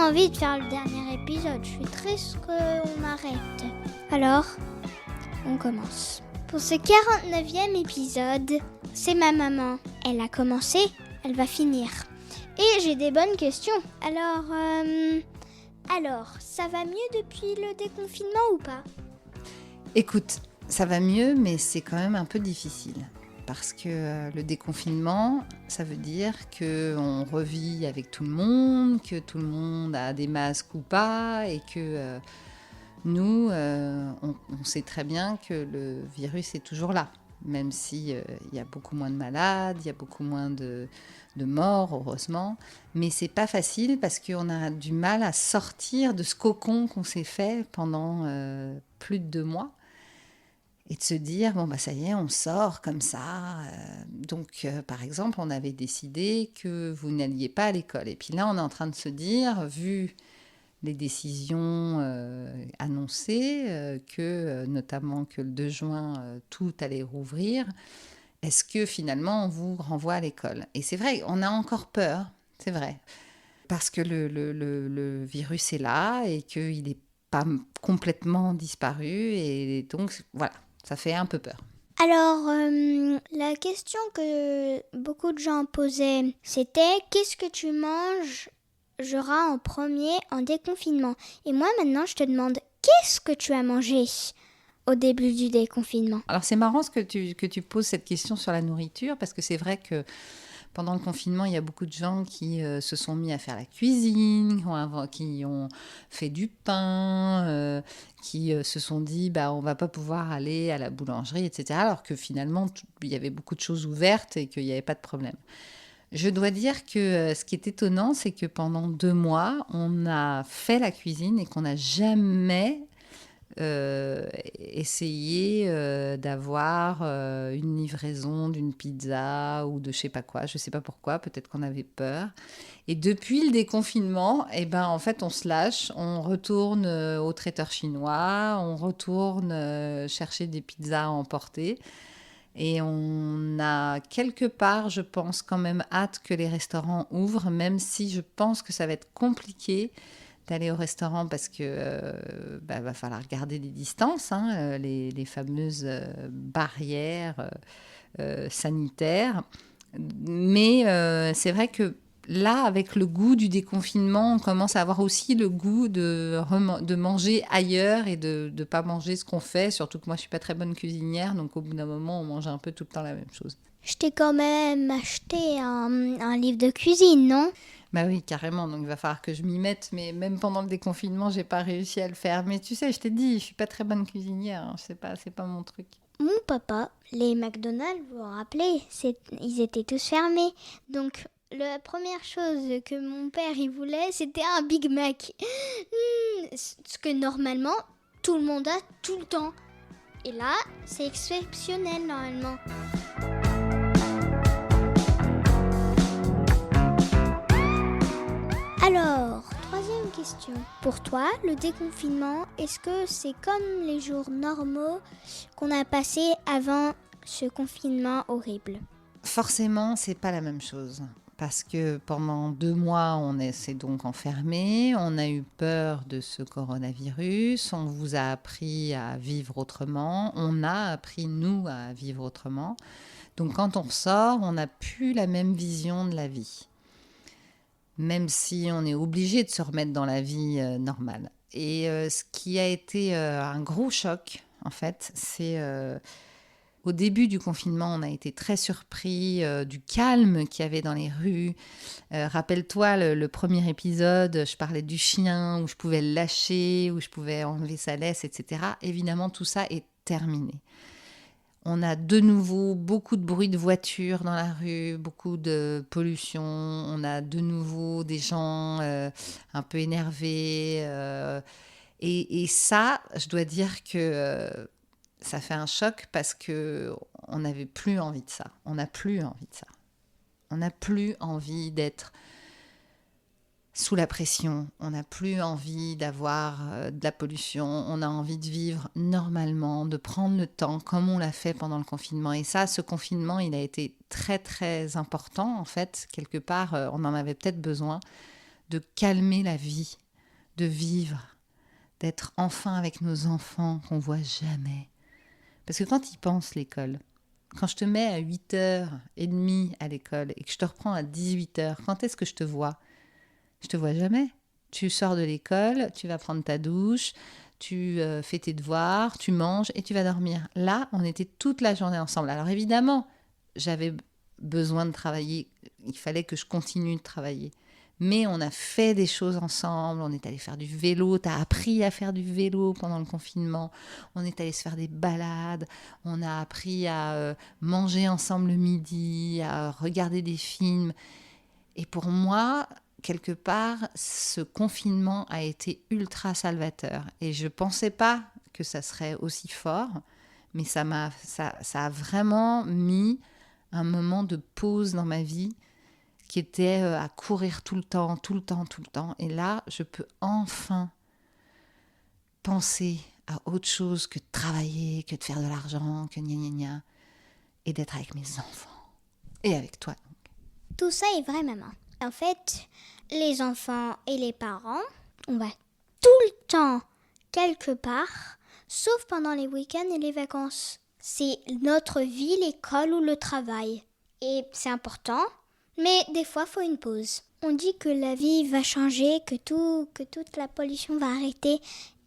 envie de faire le dernier épisode. Je suis triste qu'on arrête. Alors, on commence. Pour ce 49e épisode, c'est ma maman. Elle a commencé, elle va finir. Et j'ai des bonnes questions. Alors, ça va mieux depuis le déconfinement ou pas ? Écoute, ça va mieux, mais c'est quand même un peu difficile. Parce que le déconfinement, ça veut dire qu'on revit avec tout le monde, que tout le monde a des masques ou pas, et que nous, on sait très bien que le virus est toujours là. Même s'il y a beaucoup moins de malades, il y a beaucoup moins de morts, heureusement. Mais c'est pas facile parce qu'on a du mal à sortir de ce cocon qu'on s'est fait pendant plus de 2 mois. Et de se dire, ça y est, on sort comme ça. Donc, par exemple, on avait décidé que vous n'alliez pas à l'école. Et puis là, on est en train de se dire, vu les décisions annoncées, notamment que le 2 juin, tout allait rouvrir, est-ce que finalement, on vous renvoie à l'école ? Et c'est vrai, on a encore peur, c'est vrai. Parce que le virus est là et qu'il n'est pas complètement disparu. Et donc, voilà. Ça fait un peu peur. Alors, la question que beaucoup de gens posaient, c'était « Qu'est-ce que tu mangeras en premier en déconfinement ?» Et moi, maintenant, je te demande « Qu'est-ce que tu as mangé au début du déconfinement ?» Alors, c'est marrant que tu poses cette question sur la nourriture, parce que c'est vrai que pendant le confinement, il y a beaucoup de gens qui se sont mis à faire la cuisine, qui ont fait du pain, qui se sont dit on va pas pouvoir aller à la boulangerie, etc. Alors que finalement, il y avait beaucoup de choses ouvertes et qu'il n'y avait pas de problème. Je dois dire que ce qui est étonnant, c'est que pendant 2 mois, on a fait la cuisine et qu'on n'a jamais essayer d'avoir une livraison d'une pizza ou de je sais pas quoi, je sais pas pourquoi, peut-être qu'on avait peur. Et depuis le déconfinement, en fait, on se lâche, on retourne au traiteur chinois, on retourne chercher des pizzas à emporter. Et on a quelque part, je pense, quand même hâte que les restaurants ouvrent, même si je pense que ça va être compliqué d'aller au restaurant parce que va falloir garder des distances, les fameuses barrières sanitaires. Mais c'est vrai que là, avec le goût du déconfinement, on commence à avoir aussi le goût de manger ailleurs et de ne pas manger ce qu'on fait. Surtout que moi, je ne suis pas très bonne cuisinière, donc au bout d'un moment, on mange un peu tout le temps la même chose. Je t'ai quand même acheté un livre de cuisine, non ? Bah oui, carrément, donc il va falloir que je m'y mette, mais même pendant le déconfinement, j'ai pas réussi à le faire. Mais tu sais, je t'ai dit, je suis pas très bonne cuisinière, c'est pas mon truc. Mon papa, les McDonald's, vous vous rappelez, ils étaient tous fermés. Donc, la première chose que mon père il voulait, c'était un Big Mac. Ce que normalement, tout le monde a tout le temps. Et là, c'est exceptionnel normalement. Alors, 3e question. Pour toi, le déconfinement, est-ce que c'est comme les jours normaux qu'on a passés avant ce confinement horrible ? Forcément, c'est pas la même chose. Parce que pendant 2 mois, on s'est donc enfermé, on a eu peur de ce coronavirus, on vous a appris à vivre autrement, on a appris, nous, à vivre autrement. Donc quand on sort, on n'a plus la même vision de la vie. Même si on est obligé de se remettre dans la vie normale. Et ce qui a été un gros choc, en fait, c'est au début du confinement, on a été très surpris du calme qu'il y avait dans les rues. Rappelle-toi, le premier épisode, je parlais du chien, où je pouvais le lâcher, où je pouvais enlever sa laisse, etc. Évidemment, tout ça est terminé. On a de nouveau beaucoup de bruit de voitures dans la rue, beaucoup de pollution. On a de nouveau des gens un peu énervés. Et ça, je dois dire que ça fait un choc parce qu'on n'avait plus envie de ça. On n'a plus envie de ça. On n'a plus envie d'être sous la pression, on n'a plus envie d'avoir de la pollution, on a envie de vivre normalement, de prendre le temps comme on l'a fait pendant le confinement. Et ça, ce confinement, il a été très très important en fait. Quelque part, on en avait peut-être besoin de calmer la vie, de vivre, d'être enfin avec nos enfants qu'on voit jamais. Parce que quand ils pensent l'école, quand je te mets à 8h30 à l'école et que je te reprends à 18h, quand est-ce que je te vois ? Je te vois jamais. Tu sors de l'école, tu vas prendre ta douche, tu fais tes devoirs, tu manges et tu vas dormir. Là, on était toute la journée ensemble. Alors évidemment, j'avais besoin de travailler. Il fallait que je continue de travailler. Mais on a fait des choses ensemble. On est allé faire du vélo. Tu as appris à faire du vélo pendant le confinement. On est allé se faire des balades. On a appris à manger ensemble le midi, à regarder des films. Et pour moi, quelque part, ce confinement a été ultra salvateur. Et je ne pensais pas que ça serait aussi fort, mais ça a vraiment mis un moment de pause dans ma vie qui était à courir tout le temps. Et là, je peux enfin penser à autre chose que de travailler, que de faire de l'argent, que gna gna gna, et d'être avec mes enfants. Et avec toi. Tout ça est vrai, maman. En fait, les enfants et les parents, on va tout le temps quelque part, sauf pendant les week-ends et les vacances. C'est notre vie, l'école ou le travail. Et c'est important, mais des fois, il faut une pause. On dit que la vie va changer, que toute la pollution va arrêter.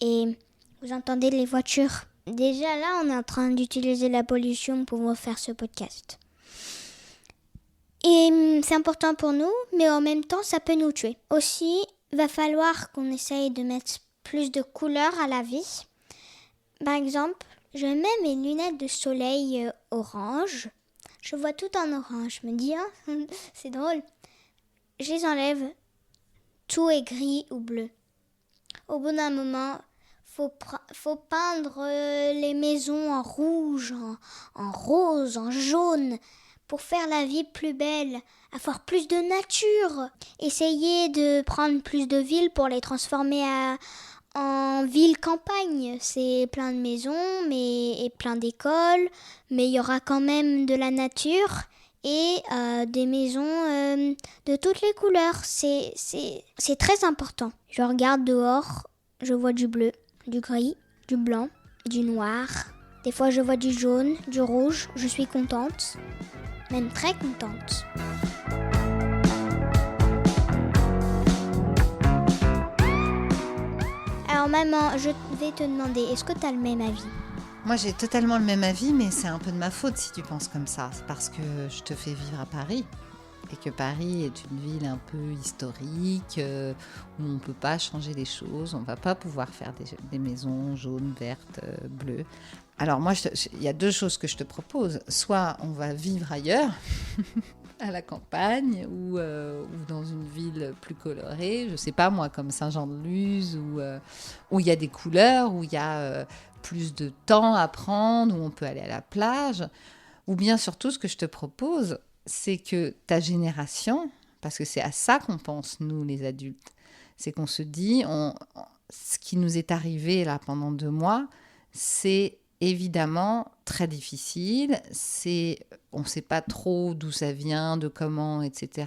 Et vous entendez les voitures. Déjà là, on est en train d'utiliser la pollution pour faire ce podcast. Et c'est important pour nous, mais en même temps, ça peut nous tuer. Aussi, il va falloir qu'on essaye de mettre plus de couleurs à la vie. Par exemple, je mets mes lunettes de soleil orange. Je vois tout en orange. Je me dis, c'est drôle. Je les enlève. Tout est gris ou bleu. Au bout d'un moment, faut peindre les maisons en rouge, en rose, en jaune, pour faire la vie plus belle, avoir plus de nature. Essayer de prendre plus de villes pour les transformer en ville-campagne. C'est plein de maisons et plein d'écoles, mais il y aura quand même de la nature et des maisons de toutes les couleurs. C'est très important. Je regarde dehors, je vois du bleu, du gris, du blanc, du noir. Des fois, je vois du jaune, du rouge. Je suis contente, même très contente. Alors maman, je vais te demander, est-ce que tu as le même avis ? Moi, j'ai totalement le même avis, mais c'est un peu de ma faute si tu penses comme ça. C'est parce que je te fais vivre à Paris. Et que Paris est une ville un peu historique, où on ne peut pas changer les choses. On ne va pas pouvoir faire des maisons jaunes, vertes, bleues. Alors moi, il y a deux choses que je te propose. Soit on va vivre ailleurs, à la campagne, ou dans une ville plus colorée. Je ne sais pas moi, comme Saint-Jean-de-Luz, où il y a des couleurs, où il y a plus de temps à prendre, où on peut aller à la plage. Ou bien surtout, ce que je te propose, c'est que ta génération, parce que c'est à ça qu'on pense, nous les adultes, c'est qu'on se dit, ce qui nous est arrivé là pendant 2 mois, c'est évidemment très difficile, on ne sait pas trop d'où ça vient, de comment, etc.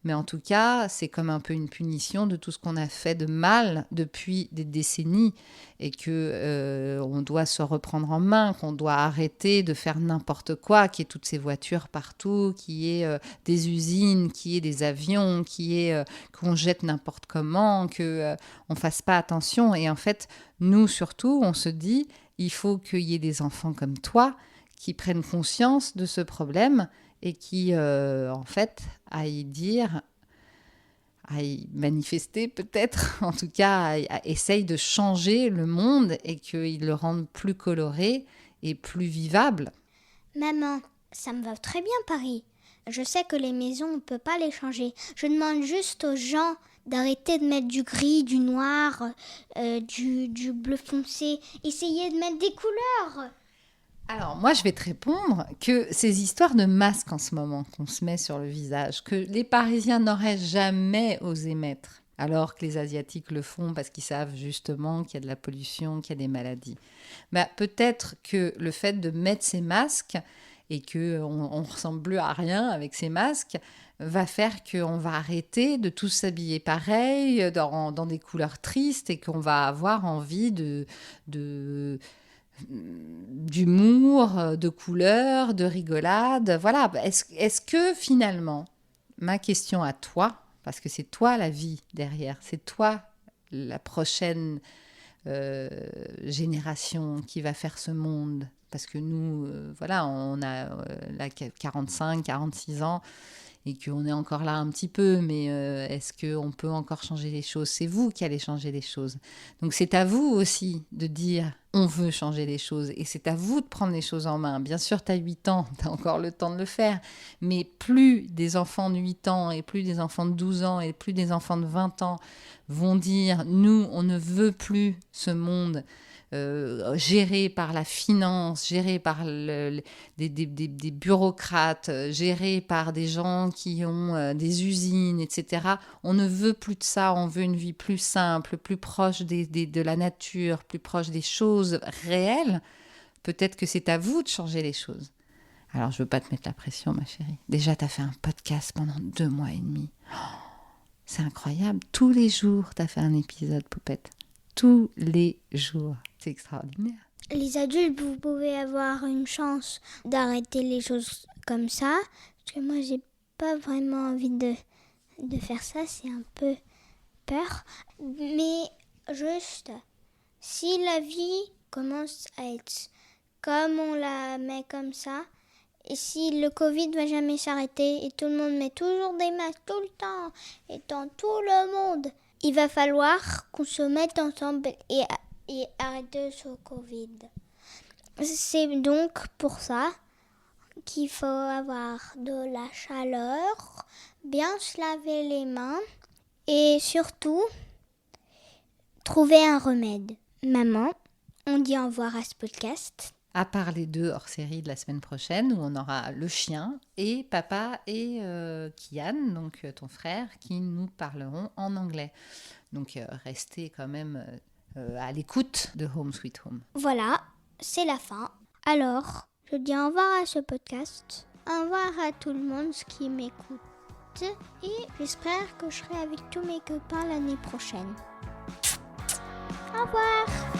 Mais en tout cas, c'est comme un peu une punition de tout ce qu'on a fait de mal depuis des décennies et qu'on doit se reprendre en main, qu'on doit arrêter de faire n'importe quoi, qu'il y ait toutes ces voitures partout, qu'il y ait des usines, qu'il y ait des avions, qu'on jette n'importe comment, qu'on ne fasse pas attention. Et en fait, nous surtout, on se dit, il faut qu'il y ait des enfants comme toi qui prennent conscience de ce problème et qui, en fait, aille manifester peut-être, en tout cas, essaye de changer le monde et qu'il le rende plus coloré et plus vivable. Maman, ça me va très bien Paris. Je sais que les maisons, on ne peut pas les changer. Je demande juste aux gens d'arrêter de mettre du gris, du noir, du bleu foncé. Essayez de mettre des couleurs. Alors, moi, je vais te répondre que ces histoires de masques en ce moment qu'on se met sur le visage, que les Parisiens n'auraient jamais osé mettre, alors que les Asiatiques le font parce qu'ils savent justement qu'il y a de la pollution, qu'il y a des maladies. Peut-être que le fait de mettre ces masques et qu'on ressemble plus à rien avec ces masques, va faire qu'on va arrêter de tous s'habiller pareil, dans des couleurs tristes, et qu'on va avoir envie d'humour, de couleurs, de rigolade. Voilà. Est-ce que finalement, ma question à toi, parce que c'est toi la vie derrière, c'est toi la prochaine génération qui va faire ce monde, parce que nous, voilà, on a là 45, 46 ans, et qu'on est encore là un petit peu, mais est-ce qu'on peut encore changer les choses ? C'est vous qui allez changer les choses. Donc c'est à vous aussi de dire on veut changer les choses, et c'est à vous de prendre les choses en main. Bien sûr, tu as 8 ans, tu as encore le temps de le faire, mais plus des enfants de 8 ans, et plus des enfants de 12 ans, et plus des enfants de 20 ans vont dire nous, on ne veut plus ce monde géré par la finance, géré par des bureaucrates, géré par des gens qui ont des usines, etc. On ne veut plus de ça, on veut une vie plus simple, plus proche de la nature, plus proche des choses réelles. Peut-être que c'est à vous de changer les choses. Alors, je ne veux pas te mettre la pression, ma chérie. Déjà, tu as fait un podcast pendant 2 mois et demi. Oh, c'est incroyable. Tous les jours, tu as fait un épisode, Poupette. Tous les jours. C'est extraordinaire. Les adultes, vous pouvez avoir une chance d'arrêter les choses comme ça. Parce que moi, j'ai pas vraiment envie de faire ça. C'est un peu peur. Mais juste, si la vie commence à être comme on la met comme ça, et si le Covid va jamais s'arrêter et tout le monde met toujours des masques tout le temps et dans tout le monde, il va falloir qu'on se mette ensemble et arrêter ce Covid. C'est donc pour ça qu'il faut avoir de la chaleur, bien se laver les mains et surtout trouver un remède. Maman, on dit au revoir à ce podcast. À part les 2 hors-série de la semaine prochaine, où on aura le chien et papa et Kian, donc ton frère, qui nous parleront en anglais. Donc restez quand même à l'écoute de Home Sweet Home. Voilà, c'est la fin. Alors, je dis au revoir à ce podcast. Au revoir à tout le monde qui m'écoute. Et j'espère que je serai avec tous mes copains l'année prochaine. Au revoir!